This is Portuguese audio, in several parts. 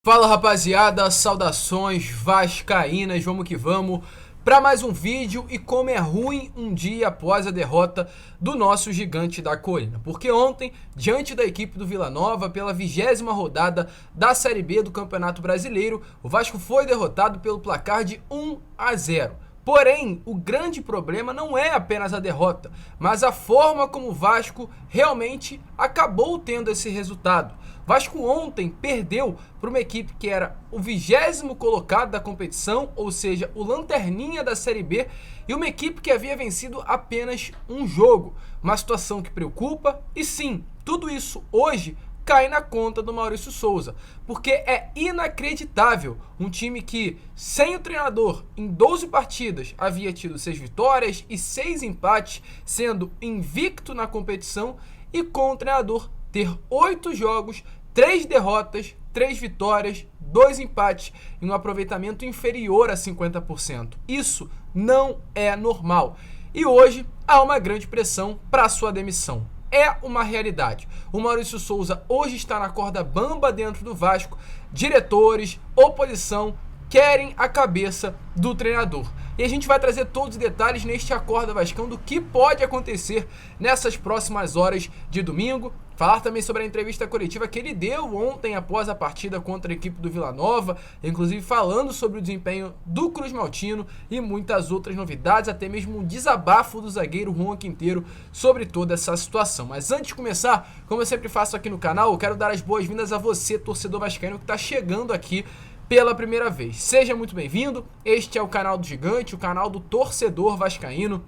Fala rapaziada, saudações vascaínas, vamos que vamos para mais um vídeo. E como é ruim um dia após a derrota do nosso gigante da colina, porque ontem, diante da equipe do Vila Nova, pela 20ª rodada da Série B do Campeonato Brasileiro, o Vasco foi derrotado pelo placar de 1-0. Porém, o grande problema não é apenas a derrota, mas a forma como o Vasco realmente acabou tendo esse resultado. O Vasco ontem perdeu para uma equipe que era o 20º colocado da competição, ou seja, o lanterninha da Série B, e uma equipe que havia vencido apenas um jogo. Uma situação que preocupa, e sim, tudo isso hoje cai na conta do Maurício Souza, porque é inacreditável um time que, sem o treinador, em 12 partidas havia tido 6 vitórias e 6 empates, sendo invicto na competição, e com o treinador ter 8 jogos, 3 derrotas, 3 vitórias, 2 empates e um aproveitamento inferior a 50%. Isso não é normal. E hoje há uma grande pressão para sua demissão. É uma realidade. O Maurício Souza hoje está na corda bamba dentro do Vasco. Diretores, oposição querem a cabeça do treinador. E a gente vai trazer todos os detalhes neste Acorda Vascão do que pode acontecer nessas próximas horas de domingo. Falar também sobre a entrevista coletiva que ele deu ontem após a partida contra a equipe do Vila Nova, inclusive falando sobre o desempenho do Cruz Maltino e muitas outras novidades, até mesmo um desabafo do zagueiro Juan Quinteiro sobre toda essa situação. Mas antes de começar, como eu sempre faço aqui no canal, eu quero dar as boas-vindas a você, torcedor vascaíno, que está chegando aqui pela primeira vez. Seja muito bem-vindo, este é o canal do Gigante, o canal do torcedor vascaíno.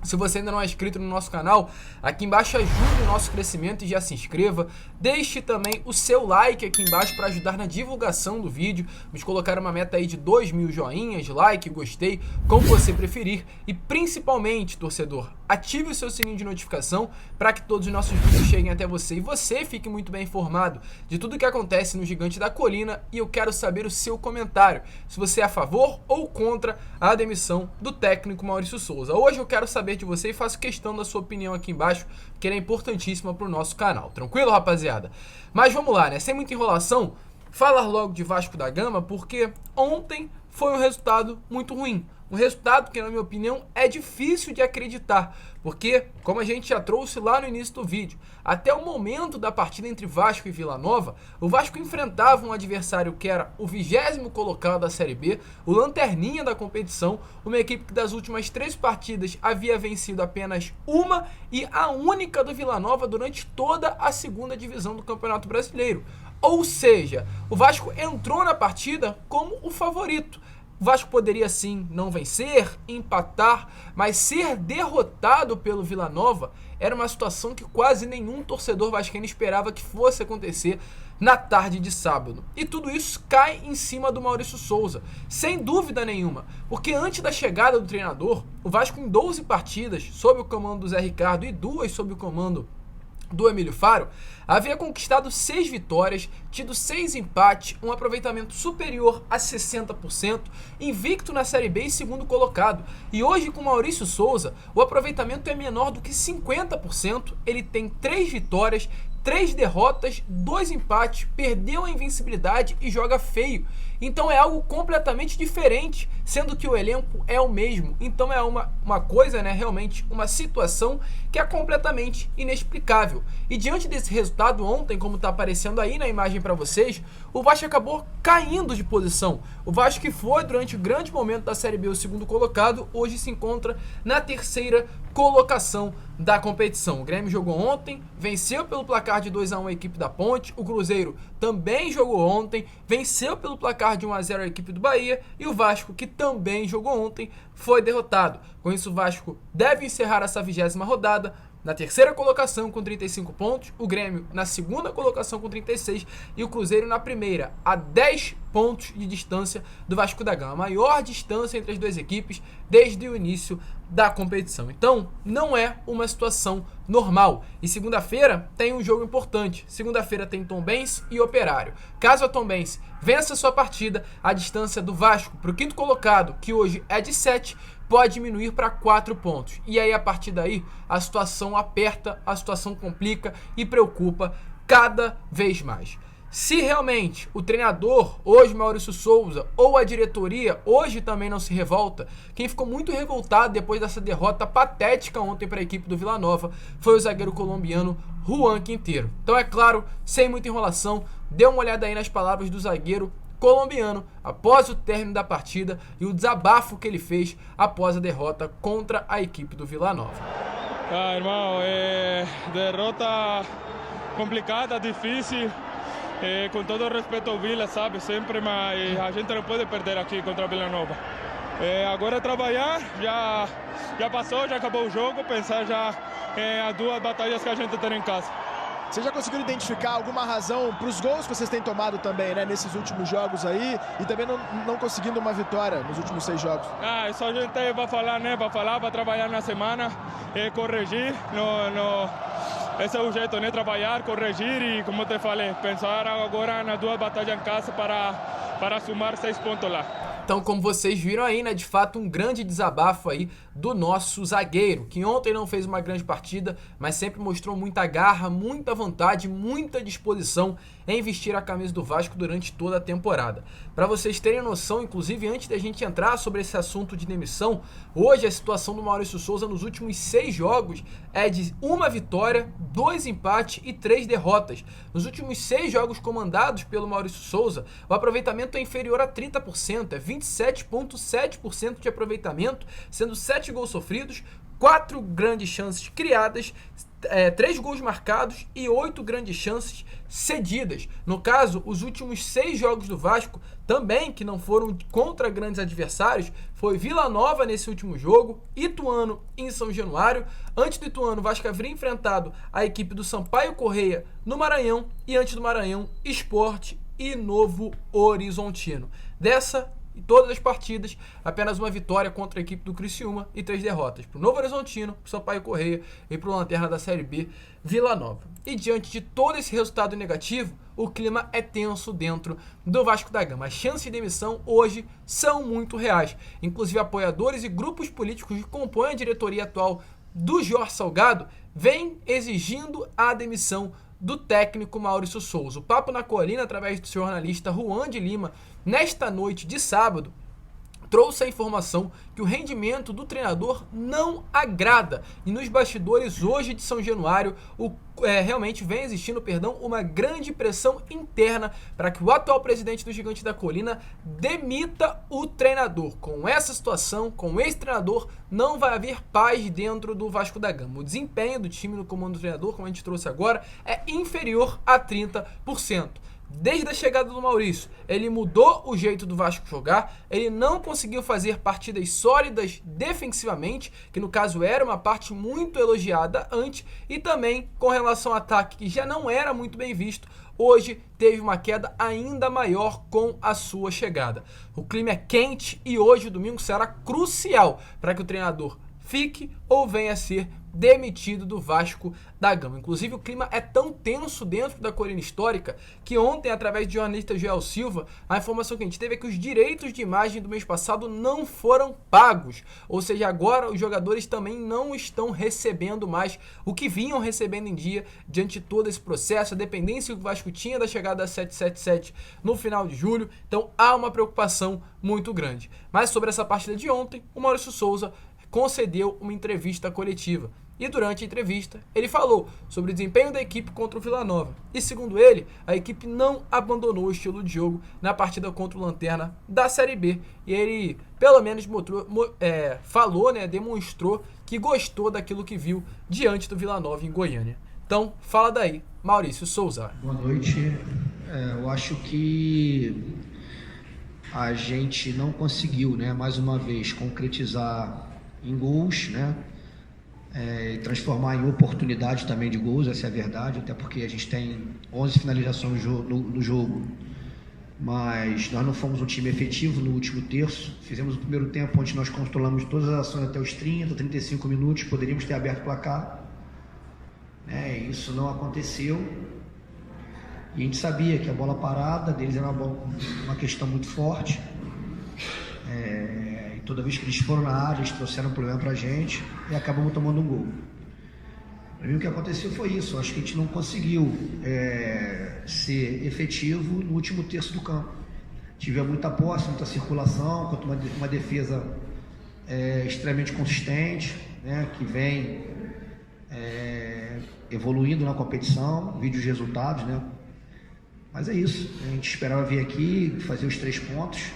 Se você ainda não é inscrito no nosso canal, aqui embaixo ajude o nosso crescimento e já se inscreva. Deixe também o seu like aqui embaixo para ajudar na divulgação do vídeo. Vamos colocar uma meta aí de 2.000 joinhas, like, gostei, como você preferir. E principalmente, torcedor, ative o seu sininho de notificação para que todos os nossos vídeos cheguem até você. E você fique muito bem informado de tudo que acontece no Gigante da Colina. E eu quero saber o seu comentário, se você é a favor ou contra a demissão do técnico Maurício Souza. Hoje eu quero saber de você e faço questão da sua opinião aqui embaixo, porque ela é importantíssima para o nosso canal. Tranquilo, rapaziada? Mas vamos lá, né? Sem muita enrolação, falar logo de Vasco da Gama, porque ontem foi um resultado muito ruim. Um resultado que, na minha opinião, é difícil de acreditar, porque, como a gente já trouxe lá no início do vídeo, até o momento da partida entre Vasco e Vila Nova, o Vasco enfrentava um adversário que era o 20º colocado da Série B, o lanterninha da competição, uma equipe que das últimas 3 partidas havia vencido apenas uma e a única do Vila Nova durante toda a 2ª divisão do Campeonato Brasileiro. Ou seja, o Vasco entrou na partida como o favorito. O Vasco poderia sim não vencer, empatar, mas ser derrotado pelo Vila Nova era uma situação que quase nenhum torcedor vascaíno esperava que fosse acontecer na tarde de sábado. E tudo isso cai em cima do Maurício Souza, sem dúvida nenhuma, porque antes da chegada do treinador, o Vasco em 12 partidas, sob o comando do Zé Ricardo e 2 sob o comando do Emílio Faro, havia conquistado 6 vitórias, tido 6 empates, um aproveitamento superior a 60%, invicto na Série B e 2º colocado. E hoje, com Maurício Souza, o aproveitamento é menor do que 50%, ele tem 3 vitórias, 3 derrotas, 2 empates, perdeu a invencibilidade e joga feio. Então é algo completamente diferente, sendo que o elenco é o mesmo. Então é uma coisa, né, realmente uma situação que é completamente inexplicável. E diante desse resultado ontem, como está aparecendo aí na imagem para vocês, o Vasco acabou caindo de posição. O Vasco, que foi durante o grande momento da Série B o 2º colocado, hoje se encontra na 3ª colocação da competição. O Grêmio jogou ontem, venceu pelo placar de 2-1 a equipe da Ponte. O Cruzeiro também jogou ontem, venceu pelo placar de 1-0 a equipe do Bahia. E o Vasco, que também jogou ontem, foi derrotado. Com isso, o Vasco deve encerrar essa 20ª rodada na 3ª colocação com 35 pontos, o Grêmio na 2ª colocação com 36 e o Cruzeiro na 1ª, a 10 pontos de distância do Vasco da Gama, a maior distância entre as duas equipes desde o início da competição. Então, não é uma situação normal. E segunda-feira tem um jogo importante. Segunda-feira tem Tombense e Operário. Caso a Tombense vença sua partida, a distância do Vasco para o 5º colocado, que hoje é de 7, pode diminuir para 4 pontos. E aí, a partir daí, a situação aperta, a situação complica e preocupa cada vez mais. Se realmente o treinador, hoje Maurício Souza, ou a diretoria, hoje também não se revolta, quem ficou muito revoltado depois dessa derrota patética ontem para a equipe do Vila Nova foi o zagueiro colombiano Juan Quintero. Então é claro, sem muita enrolação, dê uma olhada aí nas palavras do zagueiro colombiano após o término da partida e o desabafo que ele fez após a derrota contra a equipe do Vila Nova. Irmão, derrota complicada, difícil. Com todo o respeito ao Vila, sabe, sempre, mas a gente não pode perder aqui contra a Vila Nova. Agora é trabalhar, já passou, já acabou o jogo, pensar já em as 2 batalhas que a gente tem em casa. Você já conseguiu identificar alguma razão para os gols que vocês têm tomado também, né, nesses últimos jogos aí, e também não conseguindo uma vitória nos últimos 6 jogos? Isso a gente vai falar, né, vai trabalhar na semana, corrigir, esse é o jeito, né, trabalhar, corrigir e, como te falei, pensar agora nas 2 batalhas em casa para somar 6 pontos lá. Então, como vocês viram aí, né, de fato um grande desabafo aí do nosso zagueiro, que ontem não fez uma grande partida, mas sempre mostrou muita garra, muita vontade, muita disposição em vestir a camisa do Vasco durante toda a temporada. Para vocês terem noção, inclusive antes da gente entrar sobre esse assunto de demissão, hoje a situação do Maurício Souza nos últimos 6 jogos é de 1 vitória, 2 empates e 3 derrotas. Nos últimos 6 jogos comandados pelo Maurício Souza, o aproveitamento é inferior a 30%, é 27,7% de aproveitamento, sendo 7 gols sofridos, 4 grandes chances criadas, 3 gols marcados e 8 grandes chances cedidas. No caso, os últimos 6 jogos do Vasco, também que não foram contra grandes adversários, foi Vila Nova nesse último jogo, Ituano em São Januário. Antes do Ituano, o Vasco haveria enfrentado a equipe do Sampaio Corrêa no Maranhão e antes do Maranhão, Sport e Novo Horizontino. Dessa e todas as partidas, apenas uma vitória contra a equipe do Criciúma e 3 derrotas para o Novo Horizontino, para o Sampaio Corrêa e para o Lanterna da Série B, Vila Nova. E diante de todo esse resultado negativo, o clima é tenso dentro do Vasco da Gama. As chances de demissão hoje são muito reais. Inclusive apoiadores e grupos políticos que compõem a diretoria atual do Jorge Salgado vêm exigindo a demissão do técnico Maurício Souza. O Papo na Colina, através do jornalista Juan de Lima, nesta noite de sábado, trouxe a informação que o rendimento do treinador não agrada. E nos bastidores hoje de São Januário, realmente vem existindo, uma grande pressão interna para que o atual presidente do Gigante da Colina demita o treinador. Com essa situação, com esse treinador, não vai haver paz dentro do Vasco da Gama. O desempenho do time no comando do treinador, como a gente trouxe agora, é inferior a 30%. Desde a chegada do Maurício, ele mudou o jeito do Vasco jogar, ele não conseguiu fazer partidas sólidas defensivamente, que no caso era uma parte muito elogiada antes, e também com relação ao ataque, que já não era muito bem visto, hoje teve uma queda ainda maior com a sua chegada. O clima é quente e hoje, domingo, será crucial para que o treinador fique ou venha a ser demitido do Vasco da Gama. Inclusive, o clima é tão tenso dentro da Colina Histórica que ontem, através do jornalista Joel Silva, a informação que a gente teve é que os direitos de imagem do mês passado não foram pagos. Ou seja, agora os jogadores também não estão recebendo mais o que vinham recebendo em dia diante de todo esse processo, a dependência que o Vasco tinha da chegada da 777 no final de julho. Então, há uma preocupação muito grande. Mas sobre essa partida de ontem, o Maurício Souza concedeu uma entrevista coletiva. E durante a entrevista, ele falou sobre o desempenho da equipe contra o Vila Nova. E segundo ele, a equipe não abandonou o estilo de jogo na partida contra o Lanterna da Série B. E ele, pelo menos, demonstrou que gostou daquilo que viu diante do Vila Nova em Goiânia. Então, fala daí, Maurício Souza. Boa noite. Eu acho que a gente não conseguiu, mais uma vez, concretizar em gols, e transformar em oportunidade também de gols, essa é a verdade, até porque a gente tem 11 finalizações no jogo, mas nós não fomos um time efetivo no último terço. Fizemos o primeiro tempo onde nós controlamos todas as ações até os 30, 35 minutos, poderíamos ter aberto o placar, isso não aconteceu, e a gente sabia que a bola parada deles era uma questão muito forte, toda vez que eles foram na área, eles trouxeram um problema pra gente e acabamos tomando um gol. Para mim o que aconteceu foi isso, acho que a gente não conseguiu ser efetivo no último terço do campo. Tive muita posse, muita circulação, contra uma defesa extremamente consistente, né, que vem evoluindo na competição, vídeo os resultados, né? Mas é isso, a gente esperava vir aqui, fazer os 3 pontos,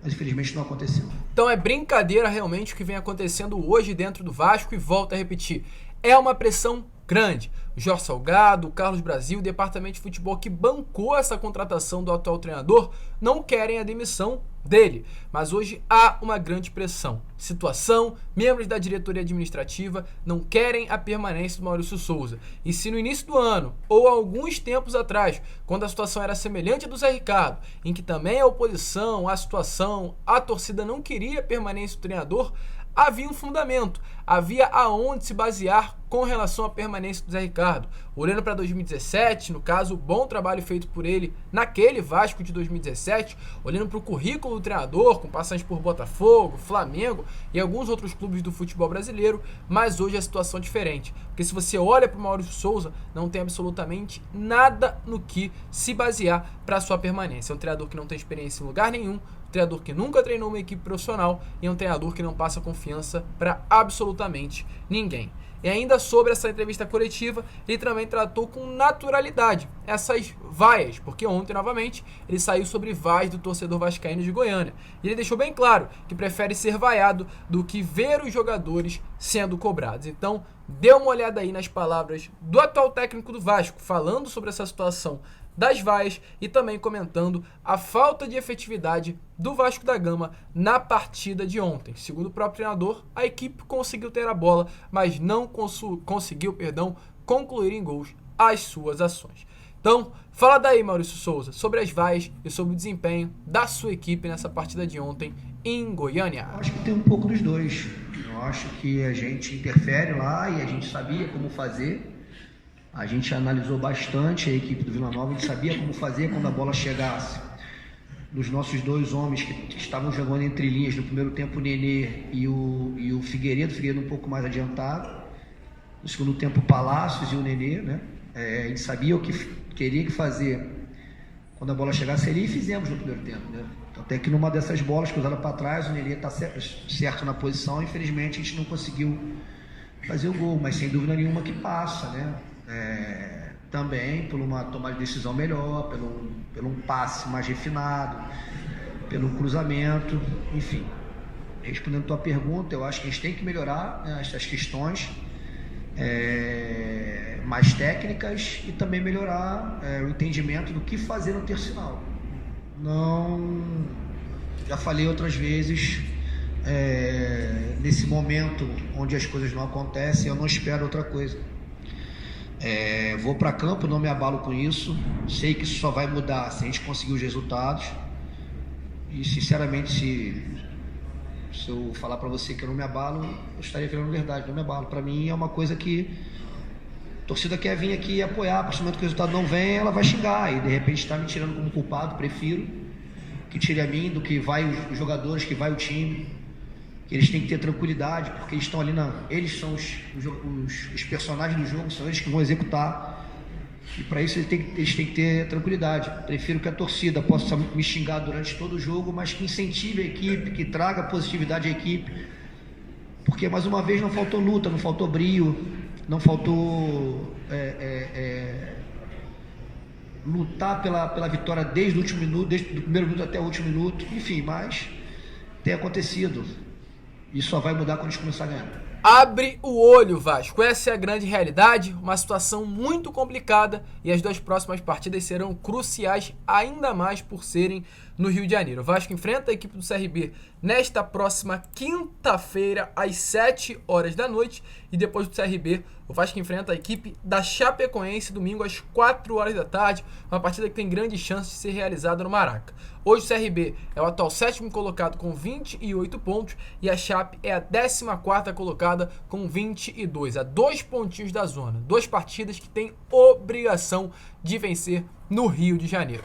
mas infelizmente não aconteceu. Então é brincadeira realmente o que vem acontecendo hoje dentro do Vasco, e volto a repetir, é uma pressão grande. O Jorge Salgado, o Carlos Brasil, o departamento de futebol que bancou essa contratação do atual treinador, não querem a demissão dele. Mas hoje há uma grande pressão. Situação, membros da diretoria administrativa não querem a permanência do Maurício Souza. E se no início do ano, ou alguns tempos atrás, quando a situação era semelhante à do Zé Ricardo, em que também a oposição, a situação, a torcida não queria a permanência do treinador, havia um fundamento, havia aonde se basear com relação à permanência do Zé Ricardo. Olhando para 2017, no caso, o bom trabalho feito por ele naquele Vasco de 2017, olhando para o currículo do treinador, com passagens por Botafogo, Flamengo e alguns outros clubes do futebol brasileiro, mas hoje a situação é diferente. Porque se você olha para o Maurício Souza, não tem absolutamente nada no que se basear para a sua permanência. É um treinador que não tem experiência em lugar nenhum, treinador que nunca treinou uma equipe profissional e é um treinador que não passa confiança para absolutamente ninguém. E ainda sobre essa entrevista coletiva, ele também tratou com naturalidade essas vaias, porque ontem, novamente, ele saiu sobre vaias do torcedor vascaíno de Goiânia. E ele deixou bem claro que prefere ser vaiado do que ver os jogadores sendo cobrados. Então, dê uma olhada aí nas palavras do atual técnico do Vasco, falando sobre essa situação das vaias e também comentando a falta de efetividade do Vasco da Gama na partida de ontem. Segundo o próprio treinador, a equipe conseguiu ter a bola, mas não conseguiu concluir em gols as suas ações. Então, fala daí, Maurício Souza, sobre as vaias e sobre o desempenho da sua equipe nessa partida de ontem em Goiânia. Eu acho que tem um pouco dos dois. Eu acho que a gente interfere lá e a gente sabia como fazer. A gente analisou bastante a equipe do Vila Nova, a gente sabia como fazer quando a bola chegasse nos nossos 2 homens que estavam jogando entre linhas no primeiro tempo, o Nenê e o Figueiredo um pouco mais adiantado. No segundo tempo, o Palácios e o Nenê, né? A gente sabia o que queria fazer quando a bola chegasse ali e fizemos no primeiro tempo, né? Até que numa dessas bolas cruzadas para trás, o Nenê está certo na posição, infelizmente a gente não conseguiu fazer o gol, mas sem dúvida nenhuma que passa, né? Também por uma tomada de decisão melhor, pelo um passe mais refinado, pelo cruzamento, enfim. Respondendo a tua pergunta, eu acho que a gente tem que melhorar, né, essas questões mais técnicas e também melhorar o entendimento do que fazer no terço final. Não, já falei outras vezes, nesse momento onde as coisas não acontecem, eu não espero outra coisa. Vou para campo, não me abalo com isso, sei que isso só vai mudar se a gente conseguir os resultados e sinceramente se eu falar para você que eu não me abalo, eu estaria falando a verdade, não me abalo. Para mim é uma coisa que a torcida quer vir aqui apoiar, a partir do momento que o resultado não vem, ela vai xingar e de repente está me tirando como culpado. Prefiro que tire a mim do que vai os jogadores, que vai o time, que eles têm que ter tranquilidade, porque eles estão ali eles são os personagens do jogo, são eles que vão executar, e para isso eles têm que ter tranquilidade. Prefiro que a torcida possa me xingar durante todo o jogo, mas que incentive a equipe, que traga positividade à equipe, porque mais uma vez não faltou luta, não faltou brio, não faltou lutar pela vitória desde o último minuto, desde o primeiro minuto até o último minuto, enfim, mas tem acontecido. Isso só vai mudar quando a gente começar a ganhar. Abre o olho, Vasco. Essa é a grande realidade, uma situação muito complicada e as 2 próximas partidas serão cruciais, ainda mais por serem no Rio de Janeiro. O Vasco enfrenta a equipe do CRB nesta próxima quinta-feira, às 7 horas da noite, e depois do CRB, o Vasco enfrenta a equipe da Chapecoense domingo às 4 horas da tarde, uma partida que tem grande chance de ser realizada no Maraca. Hoje o CRB é o atual 7º colocado com 28 pontos e a Chape é a 14ª colocada com 22, a 2 pontinhos da zona. 2 partidas que tem obrigação de vencer no Rio de Janeiro.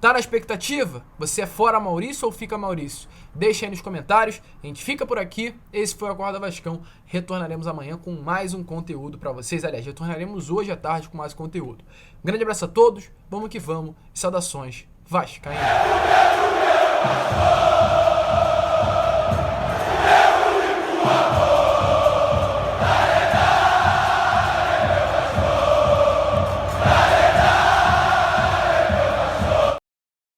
Tá na expectativa? Você é fora Maurício ou fica Maurício? Deixa aí nos comentários. A gente fica por aqui. Esse foi o Acorda Vascão. Retornaremos amanhã com mais um conteúdo para vocês. Aliás, retornaremos hoje à tarde com mais conteúdo. Um grande abraço a todos. Vamos que vamos. E saudações vascaínas.